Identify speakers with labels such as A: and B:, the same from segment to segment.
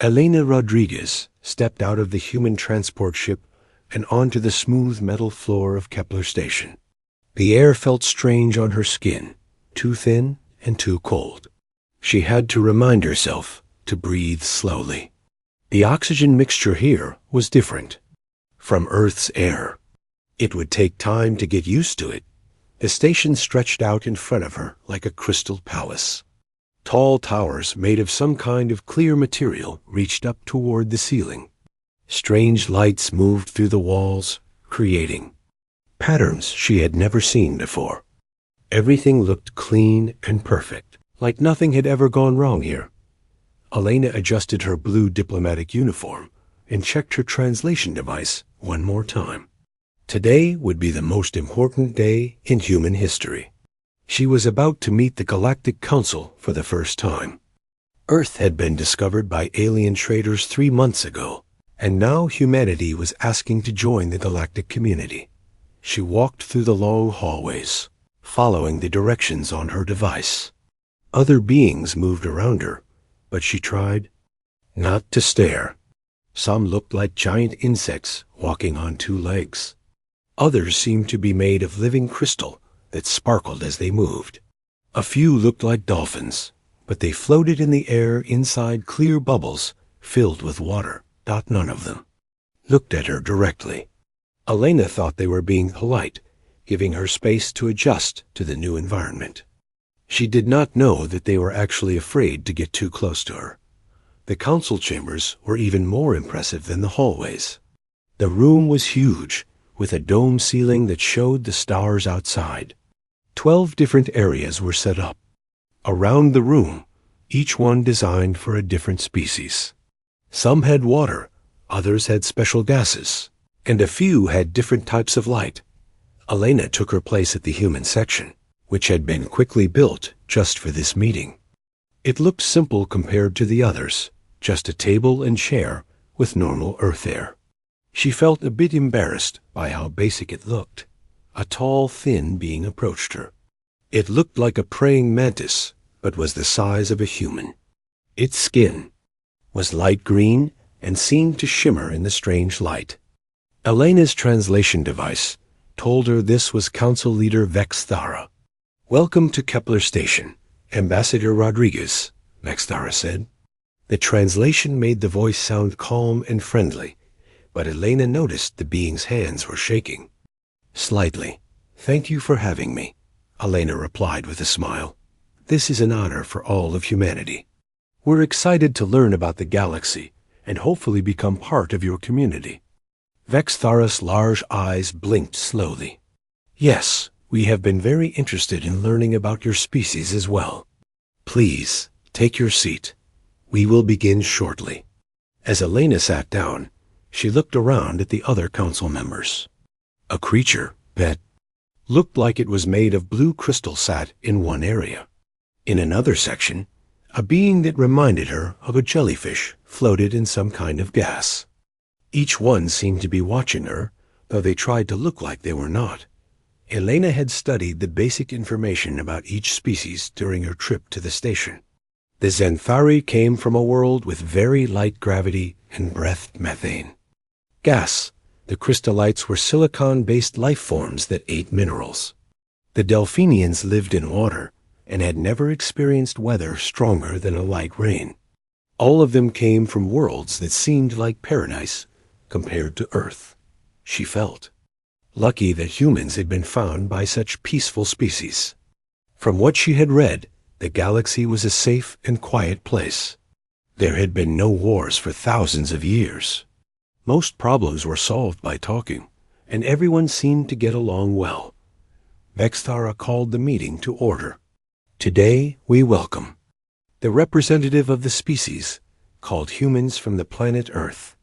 A: Elena Rodriguez stepped out of the human transport ship and onto the smooth metal floor of Kepler Station. The air felt strange on her skin, too thin and too cold. She had to remind herself to breathe slowly. The oxygen mixture here was different from Earth's air. It would take time to get used to it. The station stretched out in front of her like a crystal palace. Tall towers made of some kind of clear material reached up toward the ceiling. Strange lights moved through the walls, creating patterns she had never seen before. Everything looked clean and perfect, like nothing had ever gone wrong here. Elena adjusted her blue diplomatic uniform and checked her translation device one more time. Today would be the most important day in human history. She was about to meet the Galactic Council for the first time. Earth had been discovered by alien traders 3 months ago, and now humanity was asking to join the galactic community. She walked through the long hallways, following the directions on her device. Other beings moved around her, but she tried not to stare. Some looked like giant insects walking on 2 legs. Others seemed to be made of living crystal that sparkled as they moved. A few looked like dolphins, but they floated in the air inside clear bubbles filled with water. None of them looked at her directly. Elena thought they were being polite, giving her space to adjust to the new environment. She did not know that they were actually afraid to get too close to her. The council chambers were even more impressive than the hallways. The room was huge, with a dome ceiling that showed the stars outside. 12 different areas were set up. Around the room, each one designed for a different species. Some had water, others had special gases, and a few had different types of light. Elena took her place at the human section, which had been quickly built just for this meeting. It looked simple compared to the others, just a table and chair with normal Earth air. She felt a bit embarrassed by how basic it looked. A tall, thin being approached her. It looked like a praying mantis, but was the size of a human. Its skin was light green and seemed to shimmer in the strange light. Elena's translation device told her this was Council Leader Vexthara. "Welcome to Kepler Station, Ambassador Rodriguez," Vexthara said. The translation made the voice sound calm and friendly, but Elena noticed the being's hands were shaking. "Slightly. Thank you for having me," Elena replied with a smile. "This is an honor for all of humanity. We're excited to learn about the galaxy and hopefully become part of your community." Vexthara's large eyes blinked slowly. "Yes, we have been very interested in learning about your species as well. Please, take your seat. We will begin shortly." As Elena sat down, she looked around at the other council members. A creature that looked like it was made of blue crystal sat in one area. In another section, a being that reminded her of a jellyfish floated in some kind of gas. Each one seemed to be watching her, though they tried to look like they were not. Elena had studied the basic information about each species during her trip to the station. The Xanthari came from a world with very light gravity and breathed methane. Gas, the crystallites were silicon-based life forms that ate minerals. The Delphinians lived in water and had never experienced weather stronger than a light rain. All of them came from worlds that seemed like paradise compared to Earth, she felt. Lucky that humans had been found by such peaceful species. From what she had read, the galaxy was a safe and quiet place. There had been no wars for thousands of years. Most problems were solved by talking, and everyone seemed to get along well. Vexthara called the meeting to order. "Today we welcome the representative of the species, called humans from the planet Earth.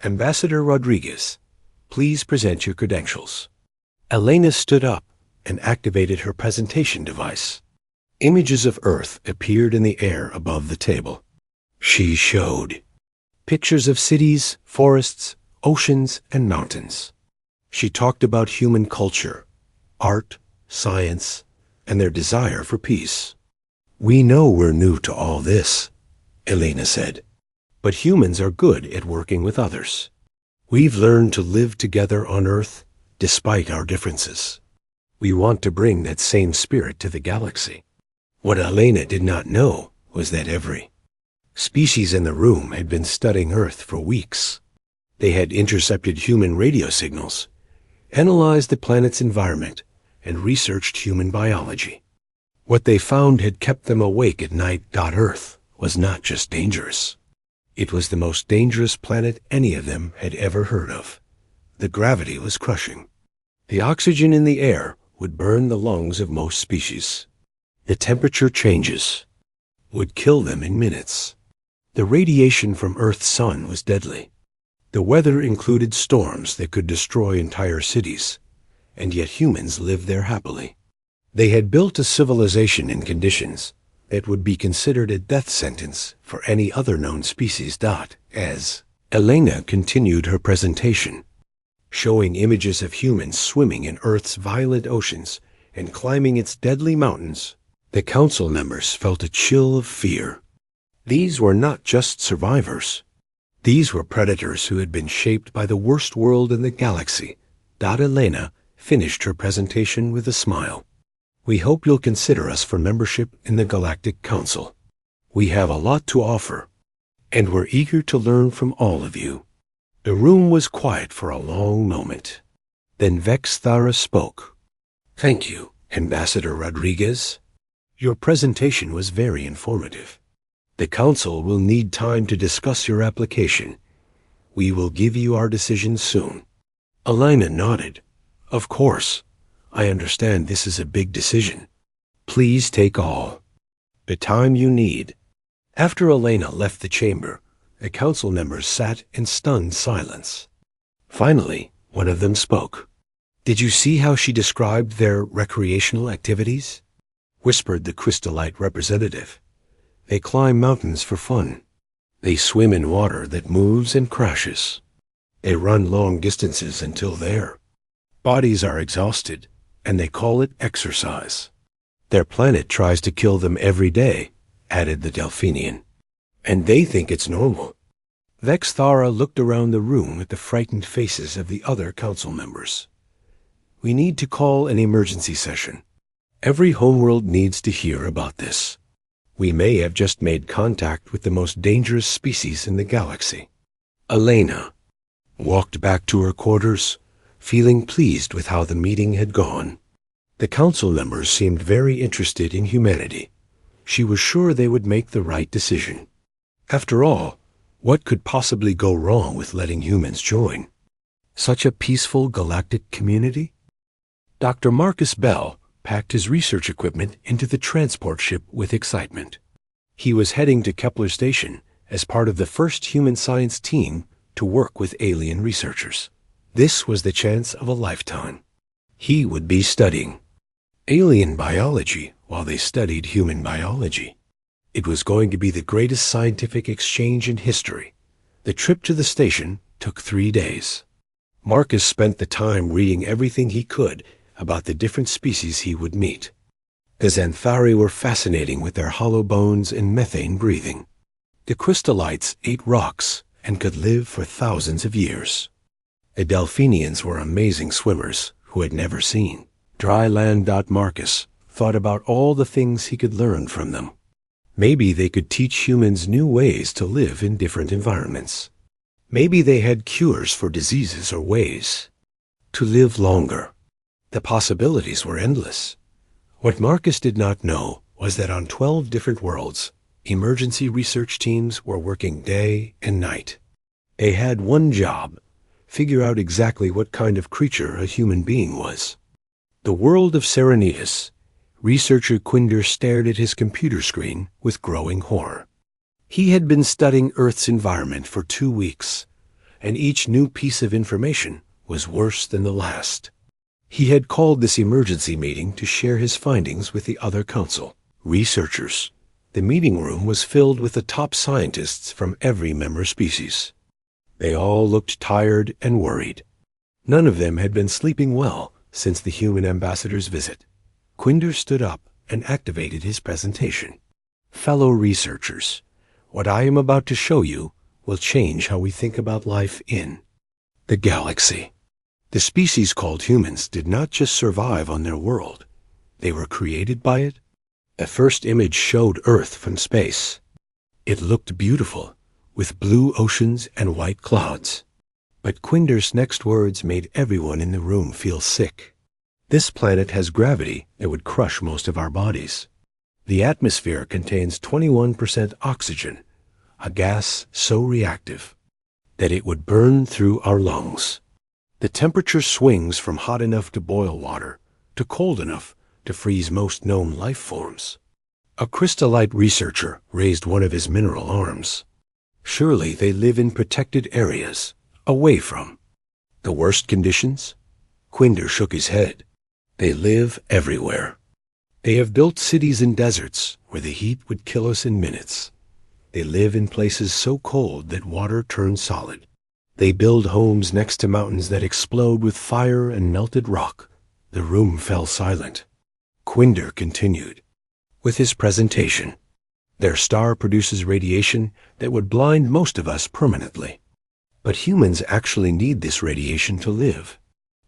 A: Ambassador Rodriguez, please present your credentials." Elena stood up and activated her presentation device. Images of Earth appeared in the air above the table. She showed pictures of cities, forests, oceans, and mountains. She talked about human culture, art, science, and their desire for peace. "We know we're new to all this," Elena said. But humans are good at working with others. We've learned to live together on Earth despite our differences. We want to bring that same spirit to the galaxy. What Elena did not know was that every species in the room had been studying Earth for weeks. They had intercepted human radio signals, analyzed the planet's environment, and researched human biology. What they found had kept them awake at night. Earth was not just dangerous. It was the most dangerous planet any of them had ever heard of. The gravity was crushing. The oxygen in the air would burn the lungs of most species. The temperature changes would kill them in minutes. The radiation from Earth's sun was deadly. The weather included storms that could destroy entire cities, and yet humans lived there happily. They had built a civilization in conditions that would be considered a death sentence for any other known species. As Elena continued her presentation, showing images of humans swimming in Earth's violent oceans and climbing its deadly mountains, the council members felt a chill of fear. These were not just survivors. These were predators who had been shaped by the worst world in the galaxy. Elena finished her presentation with a smile. We hope you'll consider us for membership in the Galactic Council. We have a lot to offer, and we're eager to learn from all of you. The room was quiet for a long moment. Then Vexthara spoke. Thank you, Ambassador Rodriguez. Your presentation was very informative. The Council will need time to discuss your application. We will give you our decision soon. Elena nodded. Of course. I understand this is a big decision. Please take all the time you need. After Elena left the chamber, the council members sat in stunned silence. Finally, one of them spoke. Did you see how she described their recreational activities? Whispered the crystallite representative. They climb mountains for fun. They swim in water that moves and crashes. They run long distances until their bodies are exhausted, and they call it exercise. Their planet tries to kill them every day, added the Delphinian. And they think it's normal. Vexthara looked around the room at the frightened faces of the other council members. We need to call an emergency session. Every homeworld needs to hear about this. We may have just made contact with the most dangerous species in the galaxy. Elena walked back to her quarters, feeling pleased with how the meeting had gone. The council members seemed very interested in humanity. She was sure they would make the right decision. After all, what could possibly go wrong with letting humans join? Such a peaceful galactic community? Dr. Marcus Bell packed his research equipment into the transport ship with excitement. He was heading to Kepler Station as part of the first human science team to work with alien researchers. This was the chance of a lifetime. He would be studying alien biology while they studied human biology. It was going to be the greatest scientific exchange in history. The trip to the station took 3 days. Marcus spent the time reading everything he could about the different species he would meet. The Xanthari were fascinating with their hollow bones and methane breathing. The crystallites ate rocks and could live for thousands of years. The Delphinians were amazing swimmers who had never seen dry land. Marcus thought about all the things he could learn from them. Maybe they could teach humans new ways to live in different environments. Maybe they had cures for diseases or ways to live longer. The possibilities were endless. What Marcus did not know was that on 12 different worlds, emergency research teams were working day and night. They had one job: figure out exactly what kind of creature a human being was. The world of Serenius. Researcher Quinder stared at his computer screen with growing horror. He had been studying Earth's environment for 2 weeks, and each new piece of information was worse than the last. He had called this emergency meeting to share his findings with the other council researchers. The meeting room was filled with the top scientists from every member species. They all looked tired and worried. None of them had been sleeping well since the human ambassador's visit. Quinder stood up and activated his presentation. Fellow researchers, what I am about to show you will change how we think about life in the galaxy. The species called humans did not just survive on their world. They were created by it. A first image showed Earth from space. It looked beautiful, with blue oceans and white clouds. But Quinder's next words made everyone in the room feel sick. This planet has gravity that would crush most of our bodies. The atmosphere contains 21% oxygen, a gas so reactive that it would burn through our lungs. The temperature swings from hot enough to boil water to cold enough to freeze most known life forms. A crystallite researcher raised one of his mineral arms. Surely they live in protected areas, away from the worst conditions? Quinder shook his head. They live everywhere. They have built cities in deserts where the heat would kill us in minutes. They live in places so cold that water turns solid. They build homes next to mountains that explode with fire and melted rock. The room fell silent. Quinder continued with his presentation. Their star produces radiation that would blind most of us permanently. But humans actually need this radiation to live.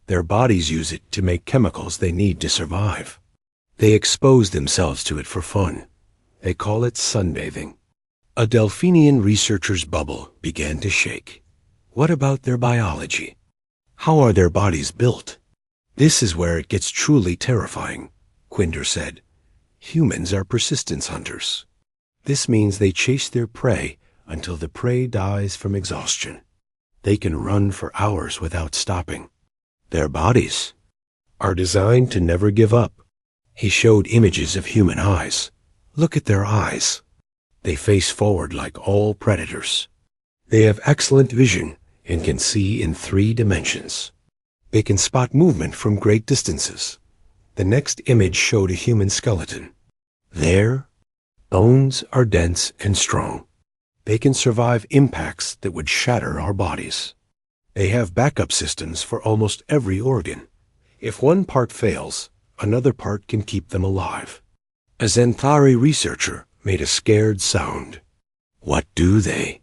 A: Their bodies use it to make chemicals they need to survive. They expose themselves to it for fun. They call it sunbathing. A Delphinian researcher's bubble began to shake. What about their biology? How are their bodies built? This is where it gets truly terrifying, Quinder said. Humans are persistence hunters. This means they chase their prey until the prey dies from exhaustion. They can run for hours without stopping. Their bodies are designed to never give up. He showed images of human eyes. Look at their eyes. They face forward like all predators. They have excellent vision and can see in 3 dimensions. They can spot movement from great distances. The next image showed a human skeleton. Their bones are dense and strong. They can survive impacts that would shatter our bodies. They have backup systems for almost every organ. If one part fails, another part can keep them alive. A Zentari researcher made a scared sound. What do they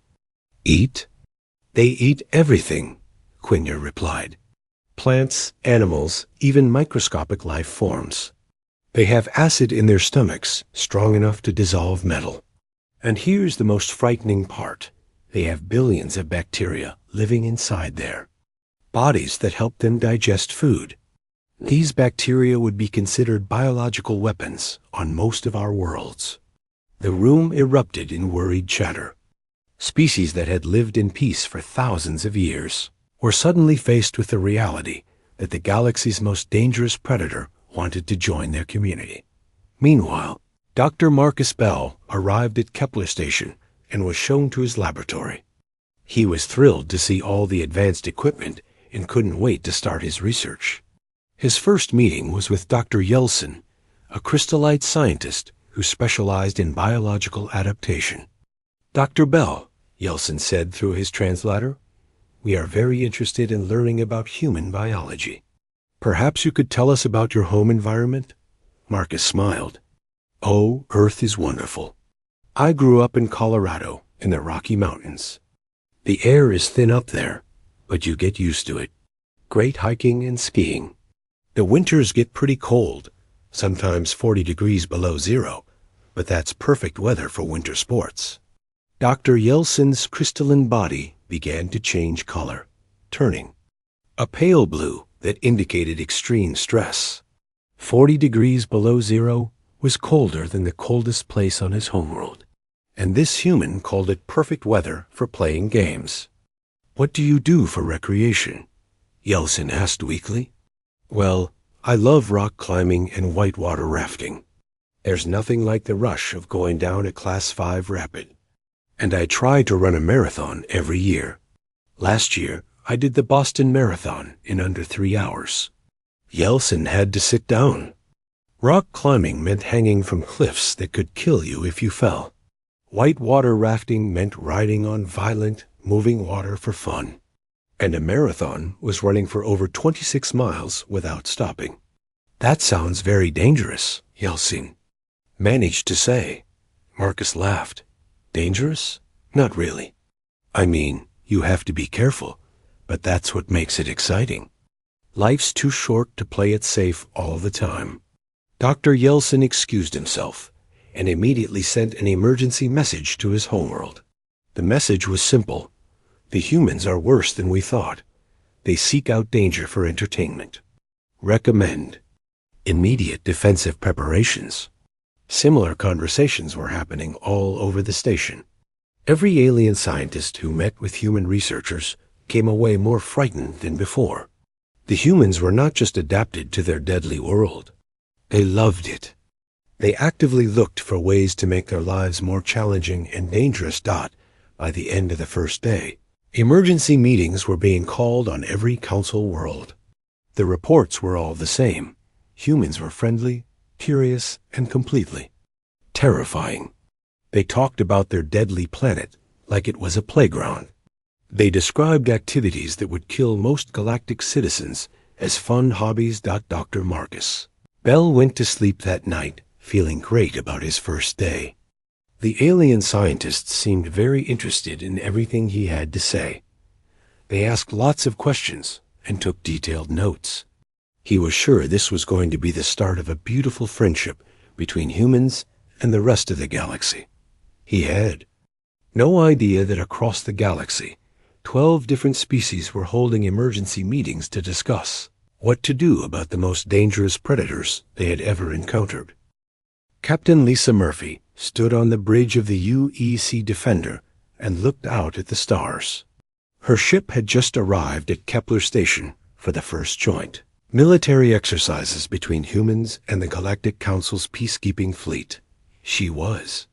A: eat? They eat everything, Quinder replied. Plants, animals, even microscopic life forms. They have acid in their stomachs strong enough to dissolve metal. And here's the most frightening part. They have billions of bacteria living inside there. Bodies that help them digest food. These bacteria would be considered biological weapons on most of our worlds. The room erupted in worried chatter. Species that had lived in peace for thousands of years were suddenly faced with the reality that the galaxy's most dangerous predator wanted to join their community. Meanwhile, Dr. Marcus Bell arrived at Kepler Station and was shown to his laboratory. He was thrilled to see all the advanced equipment and couldn't wait to start his research. His first meeting was with Dr. Yeltsin, a crystallite scientist who specialized in biological adaptation. Dr. Bell, Yeltsin said through his translator, we are very interested in learning about human biology. Perhaps you could tell us about your home environment? Marcus smiled. Oh, Earth is wonderful. I grew up in Colorado in the Rocky Mountains. The air is thin up there, but you get used to it. Great hiking and skiing. The winters get pretty cold, sometimes 40 degrees below zero, but that's perfect weather for winter sports. Dr. Yeltsin's crystalline body began to change color, turning a pale blue that indicated extreme stress. 40 degrees below zero was colder than the coldest place on his homeworld, and this human called it perfect weather for playing games. What do you do for recreation? Yeltsin asked weakly. Well, I love rock climbing and whitewater rafting. There's nothing like the rush of going down a Class 5 rapid. And I try to run a marathon every year. Last year, I did the Boston Marathon in under 3 hours. Yeltsin had to sit down. Rock climbing meant hanging from cliffs that could kill you if you fell. Whitewater rafting meant riding on violent, moving water for fun. And a marathon was running for over 26 miles without stopping. That sounds very dangerous, Yeltsin managed to say. Marcus laughed. Dangerous? Not really. I mean, you have to be careful, but that's what makes it exciting. Life's too short to play it safe all the time. Dr. Yeltsin excused himself and immediately sent an emergency message to his homeworld. The message was simple. The humans are worse than we thought. They seek out danger for entertainment. Recommend immediate defensive preparations. Similar conversations were happening all over the station. Every alien scientist who met with human researchers came away more frightened than before. The humans were not just adapted to their deadly world. They loved it. They actively looked for ways to make their lives more challenging and dangerous. By the end of the first day, emergency meetings were being called on every council world. The reports were all the same. Humans were friendly, curious, and completely terrifying. They talked about their deadly planet like it was a playground. They described activities that would kill most galactic citizens as fun hobbies. Dr. Marcus Bell went to sleep that night feeling great about his first day. The alien scientists seemed very interested in everything he had to say. They asked lots of questions and took detailed notes. He was sure this was going to be the start of a beautiful friendship between humans and the rest of the galaxy. He had no idea that across the galaxy, 12 different species were holding emergency meetings to discuss what to do about the most dangerous predators they had ever encountered. Captain Lisa Murphy stood on the bridge of the UEC Defender and looked out at the stars. Her ship had just arrived at Kepler Station for the first joint military exercises between humans and the Galactic Council's peacekeeping fleet. She was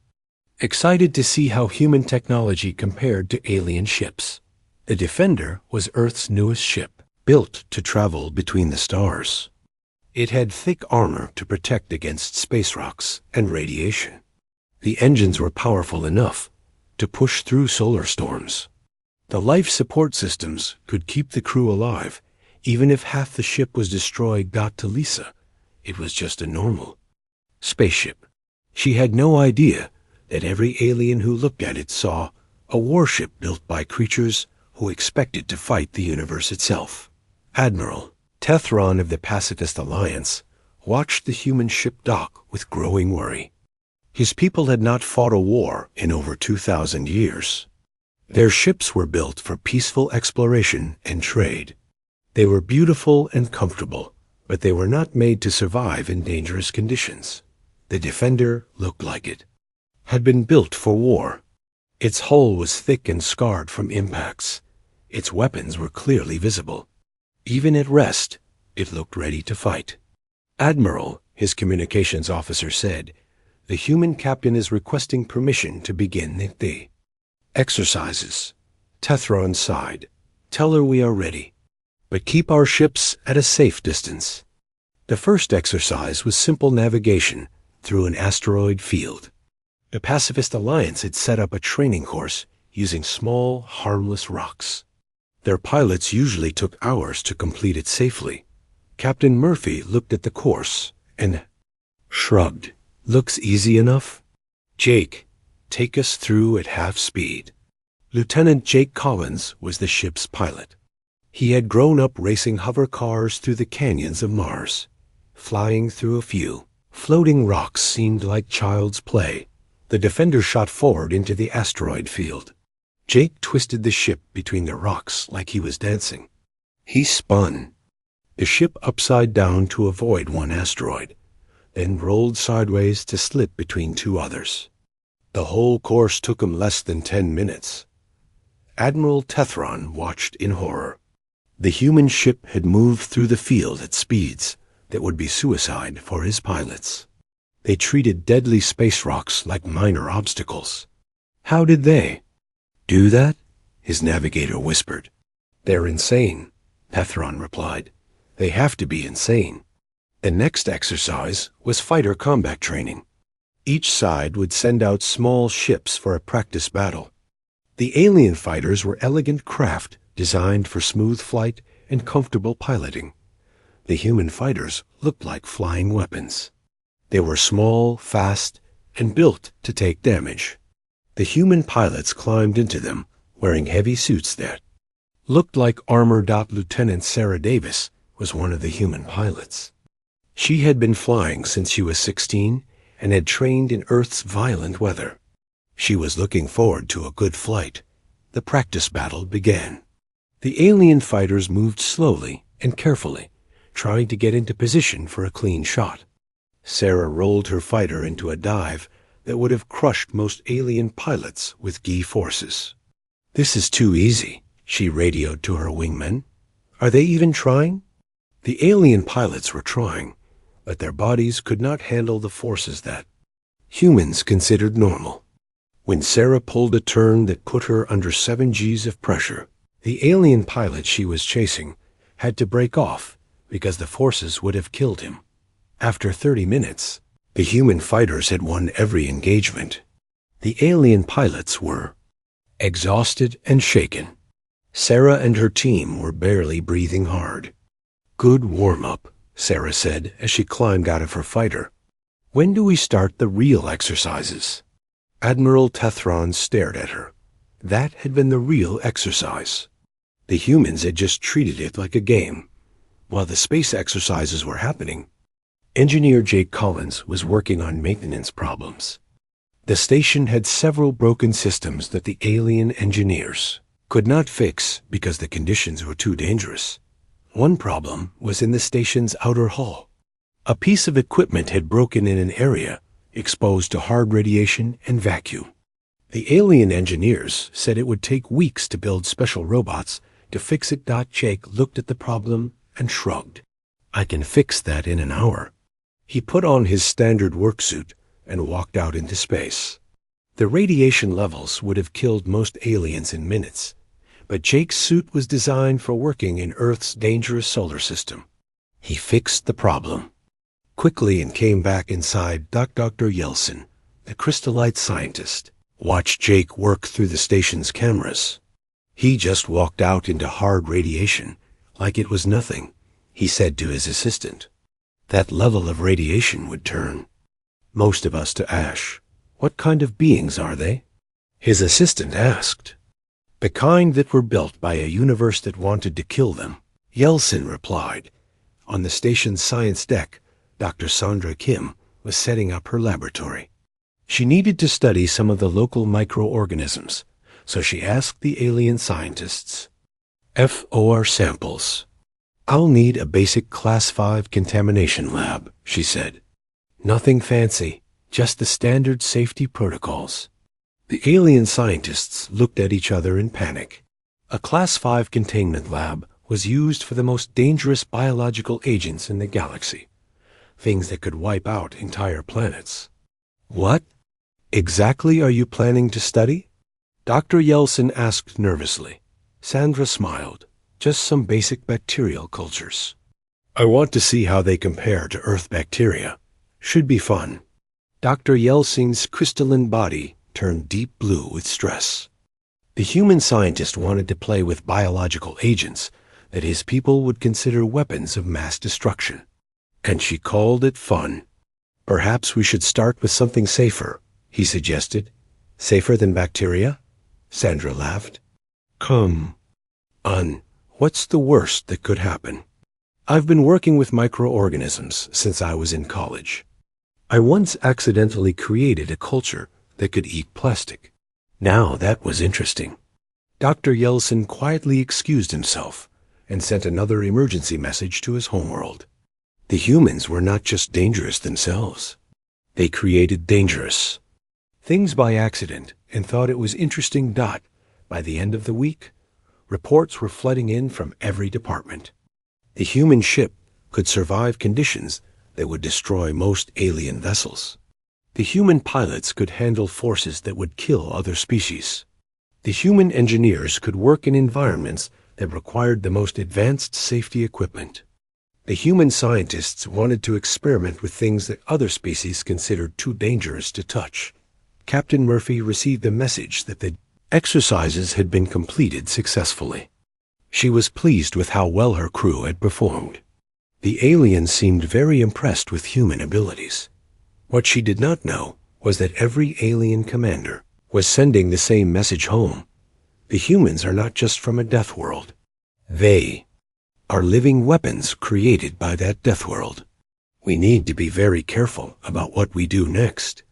A: excited to see how human technology compared to alien ships. The Defender was Earth's newest ship, built to travel between the stars. It had thick armor to protect against space rocks and radiation. The engines were powerful enough to push through solar storms. The life support systems could keep the crew alive, even if half the ship was destroyed. To Lisa, it was just a normal spaceship. She had no idea that every alien who looked at it saw a warship built by creatures who expected to fight the universe itself. Admiral Tethron of the Pacifist Alliance watched the human ship dock with growing worry. His people had not fought a war in over 2,000 years. Their ships were built for peaceful exploration and trade. They were beautiful and comfortable, but they were not made to survive in dangerous conditions. The Defender looked like it had been built for war. Its hull was thick and scarred from impacts. Its weapons were clearly visible. Even at rest, it looked ready to fight. Admiral, his communications officer said, the human captain is requesting permission to begin the exercises. Tethron sighed. Tell her we are ready, but keep our ships at a safe distance. The first exercise was simple navigation through an asteroid field. The Pacifist Alliance had set up a training course using small, harmless rocks. Their pilots usually took hours to complete it safely. Captain Murphy looked at the course and shrugged. Looks easy enough? Jake, take us through at half speed. Lieutenant Jake Collins was the ship's pilot. He had grown up racing hover cars through the canyons of Mars. Flying through a few floating rocks seemed like child's play. The Defender shot forward into the asteroid field. Jake twisted the ship between the rocks like he was dancing. He spun the ship upside down to avoid one asteroid, then rolled sideways to slip between two others. The whole course took him less than 10 minutes. Admiral Tethron watched in horror. The human ship had moved through the field at speeds that would be suicide for his pilots. They treated deadly space rocks like minor obstacles. How did they do that? His navigator whispered. They're insane, Tethron replied. They have to be insane. The next exercise was fighter combat training. Each side would send out small ships for a practice battle. The alien fighters were elegant craft designed for smooth flight and comfortable piloting. The human fighters looked like flying weapons. They were small, fast, and built to take damage. The human pilots climbed into them wearing heavy suits that looked like armor. Lieutenant Sarah Davis was one of the human pilots. She had been flying since she was 16 and had trained in Earth's violent weather. She was looking forward to a good flight. The practice battle began. The alien fighters moved slowly and carefully, trying to get into position for a clean shot. Sarah rolled her fighter into a dive that would have crushed most alien pilots with Gi forces. "This is too easy," she radioed to her wingmen. "Are they even trying?" The alien pilots were trying, but their bodies could not handle the forces that humans considered normal. When Sarah pulled a turn that put her under 7 Gs of pressure, the alien pilot she was chasing had to break off because the forces would have killed him. After 30 minutes, the human fighters had won every engagement. The alien pilots were exhausted and shaken. Sarah and her team were barely breathing hard. "Good warm-up," Sarah said as she climbed out of her fighter. "When do we start the real exercises?" Admiral Tethron stared at her. That had been the real exercise. The humans had just treated it like a game. While the space exercises were happening, Engineer Jake Collins was working on maintenance problems. The station had several broken systems that the alien engineers could not fix because the conditions were too dangerous. One problem was in the station's outer hull. A piece of equipment had broken in an area exposed to hard radiation and vacuum. The alien engineers said it would take weeks to build special robots to fix it. Jake looked at the problem and shrugged. "I can fix that in an hour." He put on his standard work suit and walked out into space. The radiation levels would have killed most aliens in minutes, but Jake's suit was designed for working in Earth's dangerous solar system. He fixed the problem quickly and came back inside. Dr. Yeltsin, the crystallite scientist, watched Jake work through the station's cameras. "He just walked out into hard radiation like it was nothing," he said to his assistant. "That level of radiation would turn most of us to ash. What kind of beings are they?" His assistant asked. "The kind that were built by a universe that wanted to kill them," Yeltsin replied. On the station's science deck, Dr. Sandra Kim was setting up her laboratory. She needed to study some of the local microorganisms, so she asked the alien scientists, "FOR samples. I'll need a basic Class 5 contamination lab," she said. "Nothing fancy, just the standard safety protocols." The alien scientists looked at each other in panic. A Class 5 containment lab was used for the most dangerous biological agents in the galaxy, things that could wipe out entire planets. "What exactly are you planning to study?" Dr. Yeltsin asked nervously. Sandra smiled. "Just some basic bacterial cultures. I want to see how they compare to Earth bacteria. Should be fun." Dr. Yeltsin's crystalline body turned deep blue with stress. The human scientist wanted to play with biological agents that his people would consider weapons of mass destruction, and she called it fun. "Perhaps we should start with something safer," he suggested. "Safer than bacteria?" Sandra laughed. "Come on, what's the worst that could happen? I've been working with microorganisms since I was in college. I once accidentally created a culture that could eat plastic. Now that was interesting." Dr. Yeltsin quietly excused himself and sent another emergency message to his homeworld. The humans were not just dangerous themselves. They created dangerous things by accident and thought it was interesting. By the end of the week, reports were flooding in from every department. The human ship could survive conditions that would destroy most alien vessels. The human pilots could handle forces that would kill other species. The human engineers could work in environments that required the most advanced safety equipment. The human scientists wanted to experiment with things that other species considered too dangerous to touch. Captain Murphy received a message that the exercises had been completed successfully. She was pleased with how well her crew had performed. The aliens seemed very impressed with human abilities. What she did not know was that every alien commander was sending the same message home. The humans are not just from a death world. They are living weapons created by that death world. We need to be very careful about what we do next.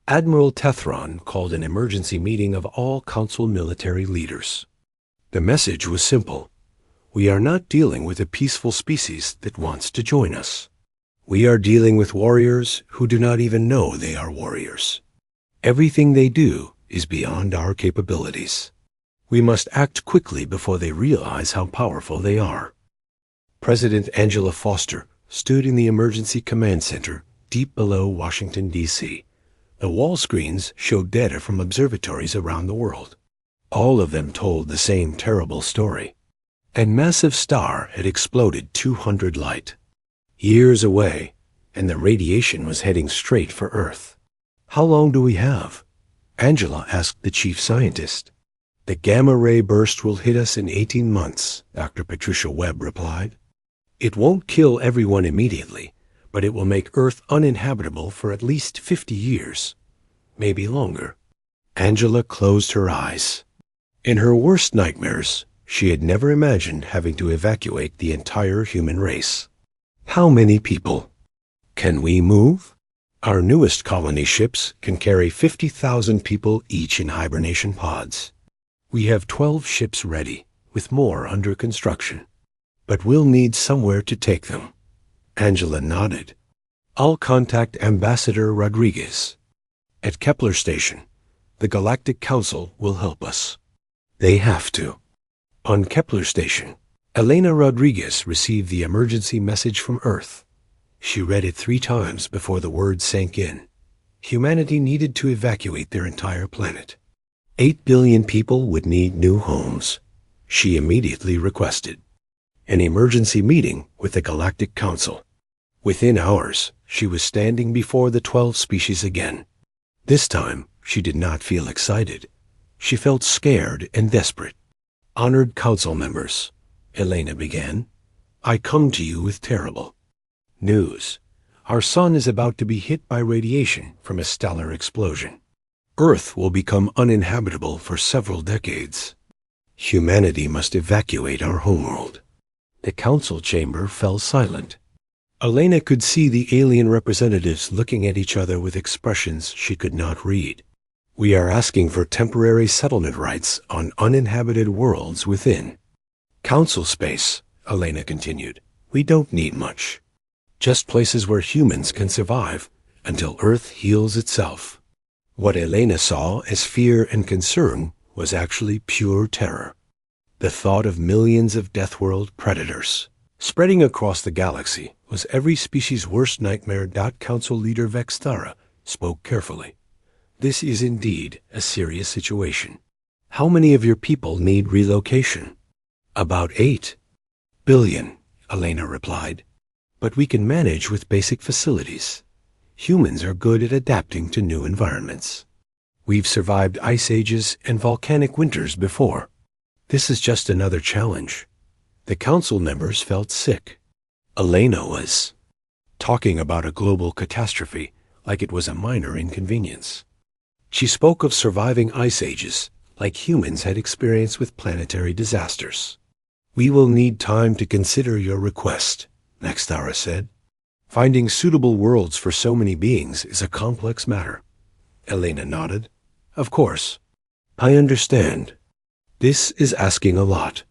A: Admiral Tethron called an emergency meeting of all Council military leaders. The message was simple. We are not dealing with a peaceful species that wants to join us. We are dealing with warriors who do not even know they are warriors. Everything they do is beyond our capabilities. We must act quickly before they realize how powerful they are. President Angela Foster stood in the emergency command center deep below Washington, D.C. The wall screens showed data from observatories around the world. All of them told the same terrible story. A massive star had exploded 200 light years away, and the radiation was heading straight for Earth. How long do we have? Angela asked the chief scientist. The gamma-ray burst will hit us in 18 months, Dr. Patricia Webb replied. It won't kill everyone immediately, but it will make Earth uninhabitable for at least 50 years, maybe longer. Angela closed her eyes. In her worst nightmares, she had never imagined having to evacuate the entire human race. How many people? Can we move? Our newest colony ships can carry 50,000 people each in hibernation pods. We have 12 ships ready, with more under construction. But we'll need somewhere to take them. Angela nodded. I'll contact Ambassador Rodriguez. At Kepler Station, the Galactic Council will help us. They have to. On Kepler Station, Elena Rodriguez received the emergency message from Earth. She read it 3 times before the words sank in. Humanity needed to evacuate their entire planet. 8 billion people would need new homes. She immediately requested an emergency meeting with the Galactic Council. Within hours, she was standing before the 12 species again. This time, she did not feel excited. She felt scared and desperate. Honored council members, Elena began, I come to you with terrible news. Our sun is about to be hit by radiation from a stellar explosion. Earth will become uninhabitable for several decades. Humanity must evacuate our homeworld. The council chamber fell silent. Elena could see the alien representatives looking at each other with expressions she could not read. We are asking for temporary settlement rights on uninhabited worlds within council space, Elena continued. We don't need much. Just places where humans can survive until Earth heals itself. What Elena saw as fear and concern was actually pure terror. The thought of millions of Deathworld predators spreading across the galaxy was every species' worst nightmare. Council leader Vextara spoke carefully. This is indeed a serious situation. How many of your people need relocation? About 8 billion, Elena replied. But we can manage with basic facilities. Humans are good at adapting to new environments. We've survived ice ages and volcanic winters before. This is just another challenge. The council members felt sick. Elena was talking about a global catastrophe like it was a minor inconvenience. She spoke of surviving ice ages like humans had experienced with planetary disasters. We will need time to consider your request, Nextara said. Finding suitable worlds for so many beings is a complex matter. Elena nodded. Of course. I understand. This is asking a lot.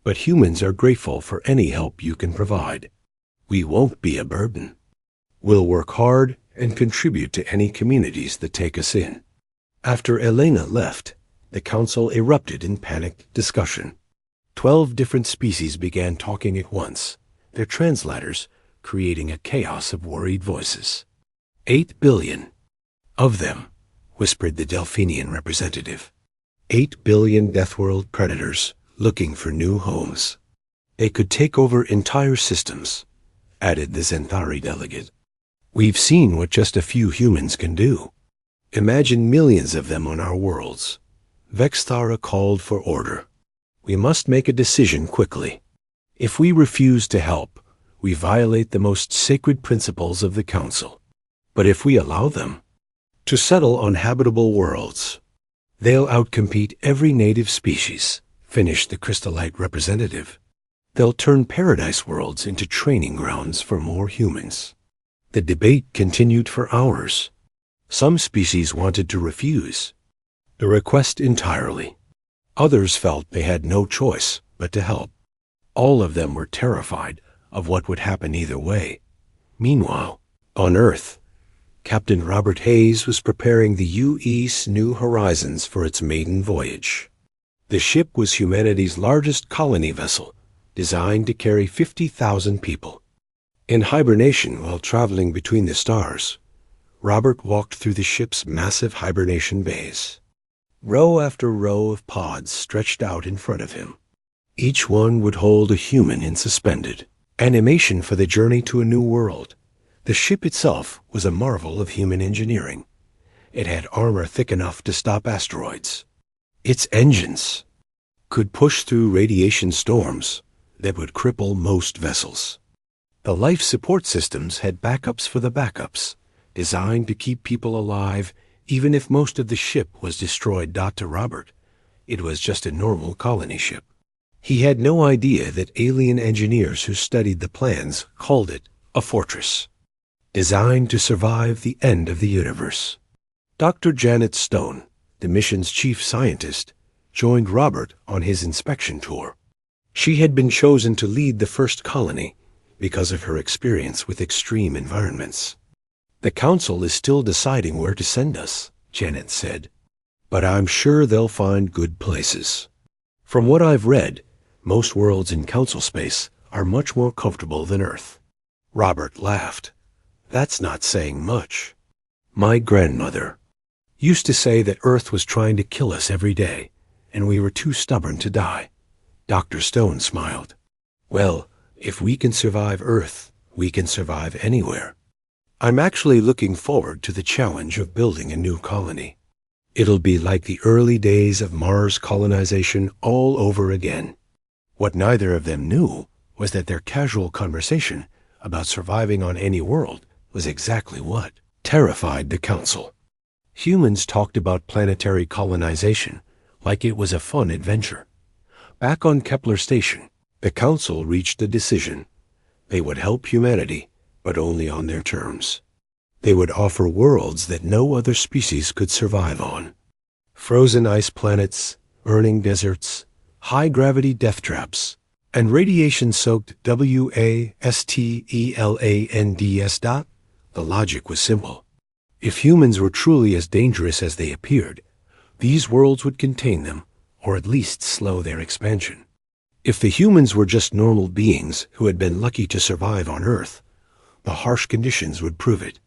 A: But humans are grateful for any help you can provide. We won't be a burden. We'll work hard and contribute to any communities that take us in. After Elena left, the council erupted in panicked discussion. 12 different species began talking at once, their translators creating a chaos of worried voices. 8 billion of them, whispered the Delphinian representative. 8 billion Deathworld predators looking for new homes. They could take over entire systems, added the Zenthari delegate. We've seen what just a few humans can do. Imagine millions of them on our worlds. Vextara called for order. We must make a decision quickly. If we refuse to help, we violate the most sacred principles of the Council. But if we allow them to settle on habitable worlds, They'll outcompete every native species, finished the Crystallite representative. They'll turn paradise worlds into training grounds for more humans. The debate continued for hours. Some species wanted to refuse the request entirely. Others felt they had no choice but to help. All of them were terrified of what would happen either way. Meanwhile, on Earth, Captain Robert Hayes was preparing the UE's New Horizons for its maiden voyage. The ship was humanity's largest colony vessel, designed to carry 50,000 people. In hibernation while traveling between the stars, Robert walked through the ship's massive hibernation bays. Row after row of pods stretched out in front of him. Each one would hold a human in suspended animation for the journey to a new world. The ship itself was a marvel of human engineering. It had armor thick enough to stop asteroids. Its engines could push through radiation storms that would cripple most vessels. The life support systems had backups for the backups, designed to keep people alive even if most of the ship was destroyed. To Robert, it was just a normal colony ship. He had no idea that alien engineers who studied the plans called it a fortress, designed to survive the end of the universe. Dr. Janet Stone, the mission's chief scientist, joined Robert on his inspection tour. She had been chosen to lead the first colony because of her experience with extreme environments. "The Council is still deciding where to send us," Janet said, "but I'm sure they'll find good places. From what I've read, most worlds in Council space are much more comfortable than Earth." Robert laughed. "That's not saying much. My grandmother used to say that Earth was trying to kill us every day, and we were too stubborn to die." Dr. Stone smiled. "Well, if we can survive Earth, we can survive anywhere. I'm actually looking forward to the challenge of building a new colony. It'll be like the early days of Mars colonization all over again." What neither of them knew was that their casual conversation about surviving on any world was exactly what terrified the Council. Humans talked about planetary colonization like it was a fun adventure. Back on Kepler Station, the Council reached a decision. They would help humanity, but only on their terms. They would offer worlds that no other species could survive on. Frozen ice planets, burning deserts, high-gravity death traps, and radiation-soaked wastelands. The logic was simple. If humans were truly as dangerous as they appeared, these worlds would contain them, or at least slow their expansion. If the humans were just normal beings who had been lucky to survive on Earth, the harsh conditions would prove it.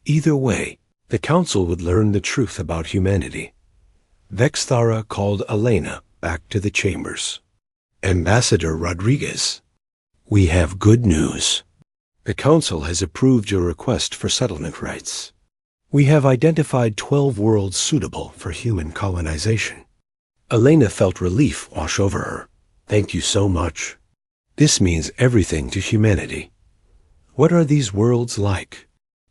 A: Either way, the Council would learn the truth about humanity. Vexthara called Elena back to the chambers. "Ambassador Rodriguez, we have good news. The Council has approved your request for settlement rights. We have identified 12 worlds suitable for human colonization." Elena felt relief wash over her. "Thank you so much. This means everything to humanity." "What are these worlds like?"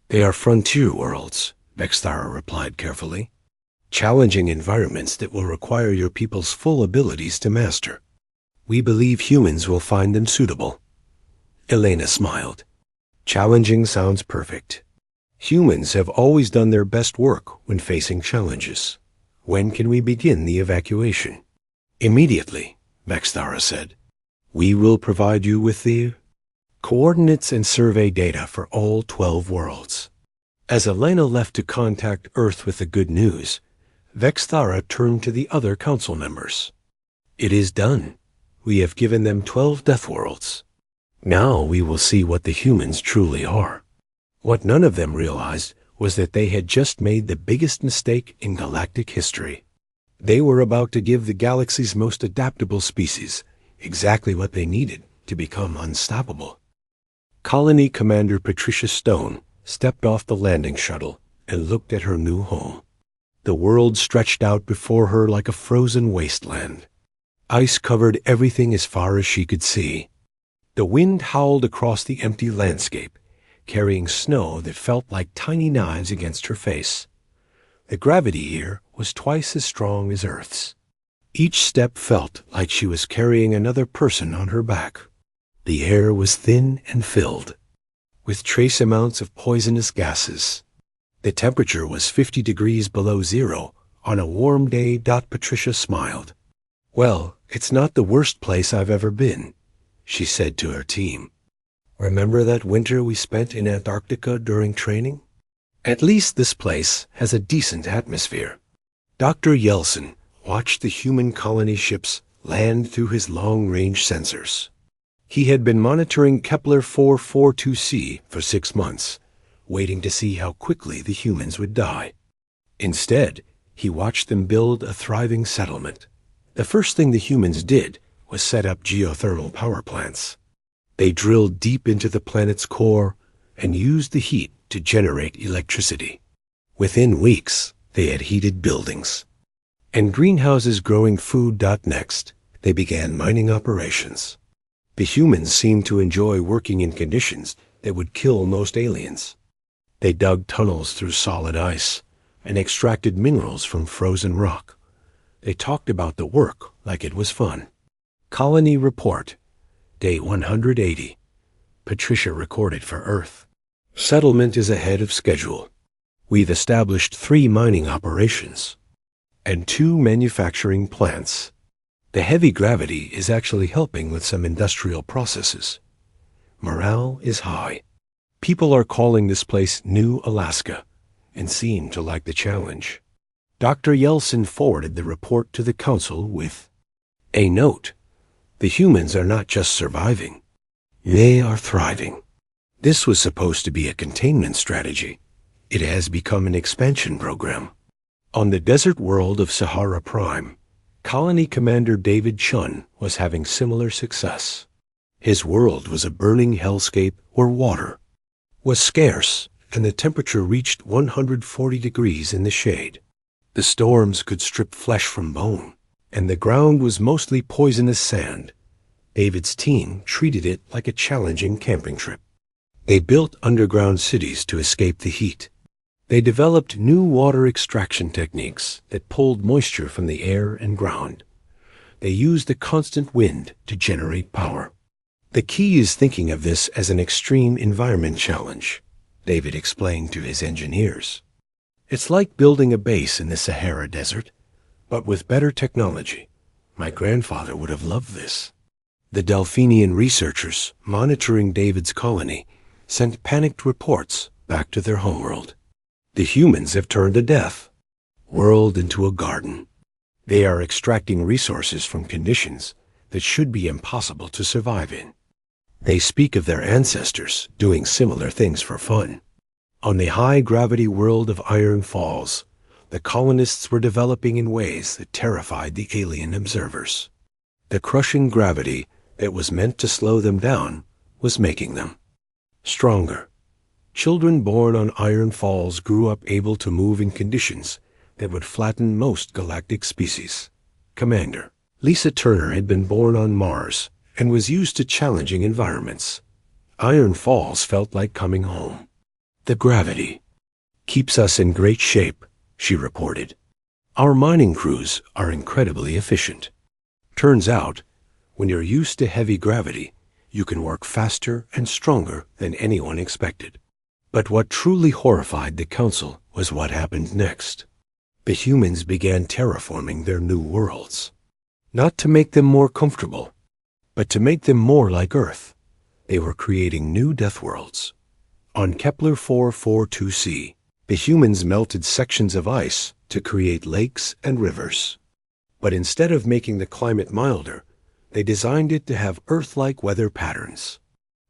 A: "They are frontier worlds," Vexthara replied carefully. "Challenging environments that will require your people's full abilities to master. We believe humans will find them suitable." Elena smiled. "Challenging sounds perfect. Humans have always done their best work when facing challenges. When can we begin the evacuation?" "Immediately," Vexthara said. "We will provide you with the coordinates and survey data for all 12 worlds." As Elena left to contact Earth with the good news, Vexthara turned to the other Council members. "It is done. We have given them 12 death worlds. Now we will see what the humans truly are." What none of them realized was that they had just made the biggest mistake in galactic history. They were about to give the galaxy's most adaptable species exactly what they needed to become unstoppable. Colony Commander Patricia Stone stepped off the landing shuttle and looked at her new home. The world stretched out before her like a frozen wasteland. Ice covered everything as far as she could see. The wind howled across the empty landscape, carrying snow that felt like tiny knives against her face. The gravity here was twice as strong as Earth's. Each step felt like she was carrying another person on her back. The air was thin and filled with trace amounts of poisonous gases. The temperature was 50 degrees below zero on a warm day. Patricia smiled. "Well, it's not the worst place I've ever been," she said to her team. "Remember that winter we spent in Antarctica during training? At least this place has a decent atmosphere." Dr. Yeltsin watched the human colony ships land through his long-range sensors. He had been monitoring Kepler 442c for 6 months, waiting to see how quickly the humans would die. Instead, he watched them build a thriving settlement. The first thing the humans did was set up geothermal power plants. They drilled deep into the planet's core and used the heat to generate electricity. Within weeks, they had heated buildings and greenhouses growing food. Next, they began mining operations. The humans seemed to enjoy working in conditions that would kill most aliens. They dug tunnels through solid ice and extracted minerals from frozen rock. They talked about the work like it was fun. Colony Report, Day 180. Patricia recorded for Earth. Settlement is ahead of schedule. We've established 3 mining operations and 2 manufacturing plants. The heavy gravity is actually helping with some industrial processes. Morale is high. People are calling this place New Alaska and seem to like the challenge. Dr. Yeltsin forwarded the report to the council with a note. The humans are not just surviving. They are thriving. This was supposed to be a containment strategy. It has become an expansion program. On the desert world of Sahara Prime, Colony Commander David Chun was having similar success. His world was a burning hellscape where water was scarce and the temperature reached 140 degrees in the shade. The storms could strip flesh from bone, and the ground was mostly poisonous sand. David's team treated it like a challenging camping trip. They built underground cities to escape the heat. They developed new water extraction techniques that pulled moisture from the air and ground. They used the constant wind to generate power. The key is thinking of this as an extreme environment challenge, David explained to his engineers. It's like building a base in the Sahara Desert, but with better technology. My grandfather would have loved this. The Delphinian researchers monitoring David's colony sent panicked reports back to their homeworld. The humans have turned a death world into a garden. They are extracting resources from conditions that should be impossible to survive in. They speak of their ancestors doing similar things for fun. On the high-gravity world of Iron Falls, the colonists were developing in ways that terrified the alien observers. The crushing gravity that was meant to slow them down was making them stronger. Children born on Iron Falls grew up able to move in conditions that would flatten most galactic species. Commander Lisa Turner had been born on Mars and was used to challenging environments. Iron Falls felt like coming home. The gravity keeps us in great shape, she reported. Our mining crews are incredibly efficient. Turns out, when you're used to heavy gravity, you can work faster and stronger than anyone expected. But what truly horrified the council was what happened next. The humans began terraforming their new worlds. Not to make them more comfortable, but to make them more like Earth. They were creating new Deathworlds. On Kepler 442c, the humans melted sections of ice to create lakes and rivers. But instead of making the climate milder, they designed it to have Earth-like weather patterns.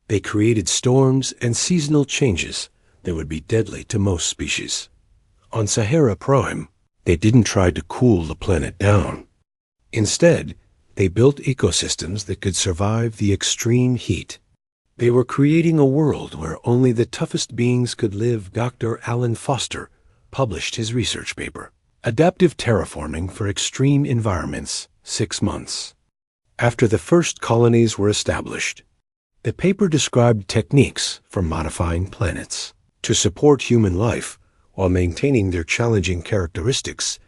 A: They created storms and seasonal changes that would be deadly to most species. On Sahara Prime, they didn't try to cool the planet down. Instead, they built ecosystems that could survive the extreme heat. They were creating a world where only the toughest beings could live. Dr. Alan Foster published his research paper, Adaptive Terraforming for Extreme Environments, 6 months. After the first colonies were established, the paper described techniques for modifying planets to support human life while maintaining their challenging characteristics.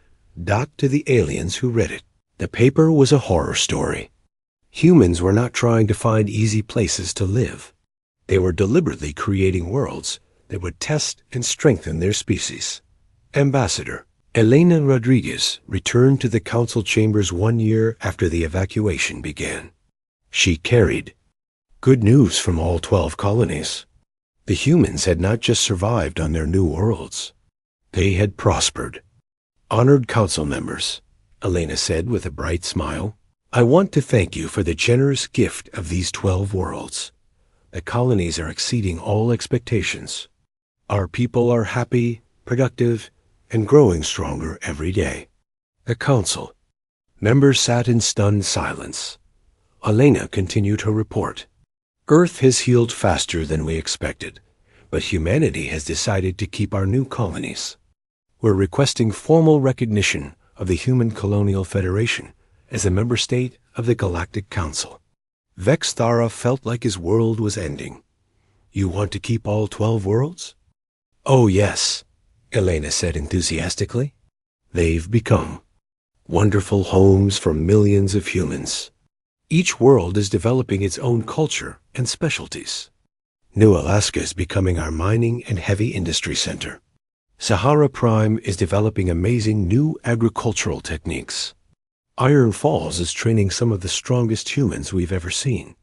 A: dot to the aliens who read it. The paper was a horror story. Humans were not trying to find easy places to live. They were deliberately creating worlds that would test and strengthen their species. Ambassador Elena Rodriguez returned to the council chambers 1 year after the evacuation began. She carried good news from all 12 colonies. The humans had not just survived on their new worlds. They had prospered. Honored council members, Elena said with a bright smile, I want to thank you for the generous gift of these 12 worlds. The colonies are exceeding all expectations. Our people are happy, productive, and growing stronger every day. The council members sat in stunned silence. Elena continued her report. Earth has healed faster than we expected, but humanity has decided to keep our new colonies. We're requesting formal recognition of the Human Colonial Federation as a member state of the Galactic Council. Vexthara felt like his world was ending. You want to keep all 12 worlds? Oh yes, Elena said enthusiastically. They've become wonderful homes for millions of humans. Each world is developing its own culture and specialties. New Alaska is becoming our mining and heavy industry center. Sahara Prime is developing amazing new agricultural techniques. Iron Falls is training some of the strongest humans we've ever seen.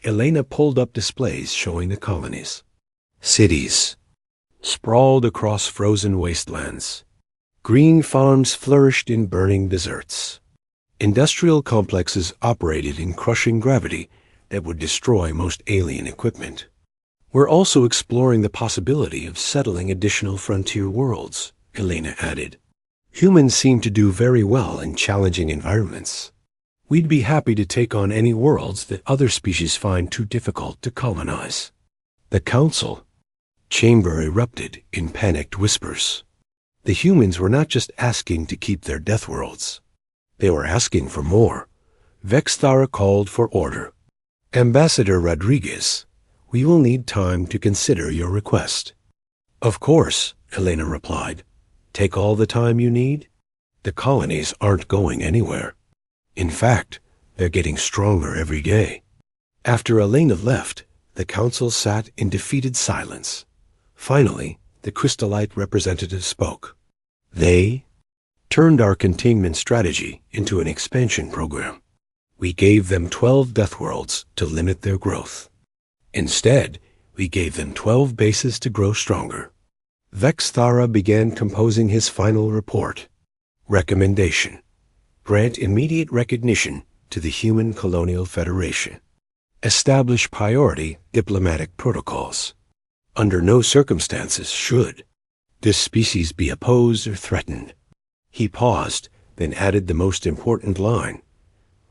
A: Elena pulled up displays showing the colonies. Cities sprawled across frozen wastelands. Green farms flourished in burning deserts. Industrial complexes operated in crushing gravity that would destroy most alien equipment. We're also exploring the possibility of settling additional frontier worlds, Elena added. Humans seem to do very well in challenging environments. We'd be happy to take on any worlds that other species find too difficult to colonize. The council chamber erupted in panicked whispers. The humans were not just asking to keep their death worlds. They were asking for more. Vexthara called for order. Ambassador Rodriguez, we will need time to consider your request. Of course, Elena replied. Take all the time you need. The colonies aren't going anywhere. In fact, they're getting stronger every day. After Elena left, the council sat in defeated silence. Finally, the Crystallite representative spoke. They turned our containment strategy into an expansion program. We gave them 12 death worlds to limit their growth. Instead, we gave them 12 bases to grow stronger. Vexthara began composing his final report. Recommendation. Grant immediate recognition to the Human Colonial Federation. Establish priority diplomatic protocols. Under no circumstances should this species be opposed or threatened. He paused, then added the most important line.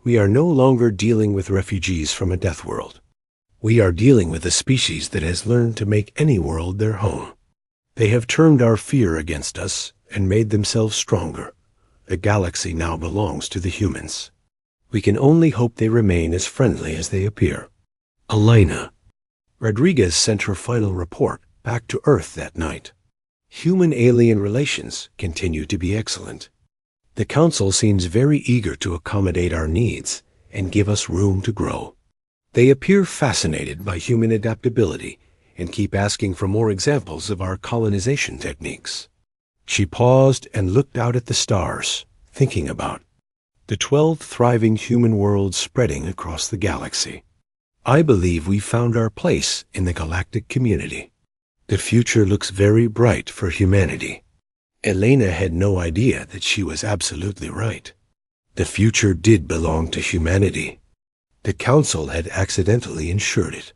A: We are no longer dealing with refugees from a death world. We are dealing with a species that has learned to make any world their home. They have turned our fear against us and made themselves stronger. The galaxy now belongs to the humans. We can only hope they remain as friendly as they appear. Elena. Rodriguez sent her final report back to Earth that night. Human-alien relations continue to be excellent. The Council seems very eager to accommodate our needs and give us room to grow. They appear fascinated by human adaptability and keep asking for more examples of our colonization techniques. She paused and looked out at the stars, thinking about the 12 thriving human worlds spreading across the galaxy. I believe we found our place in the galactic community. The future looks very bright for humanity. Elena had no idea that she was absolutely right. The future did belong to humanity. The Council had accidentally ensured it.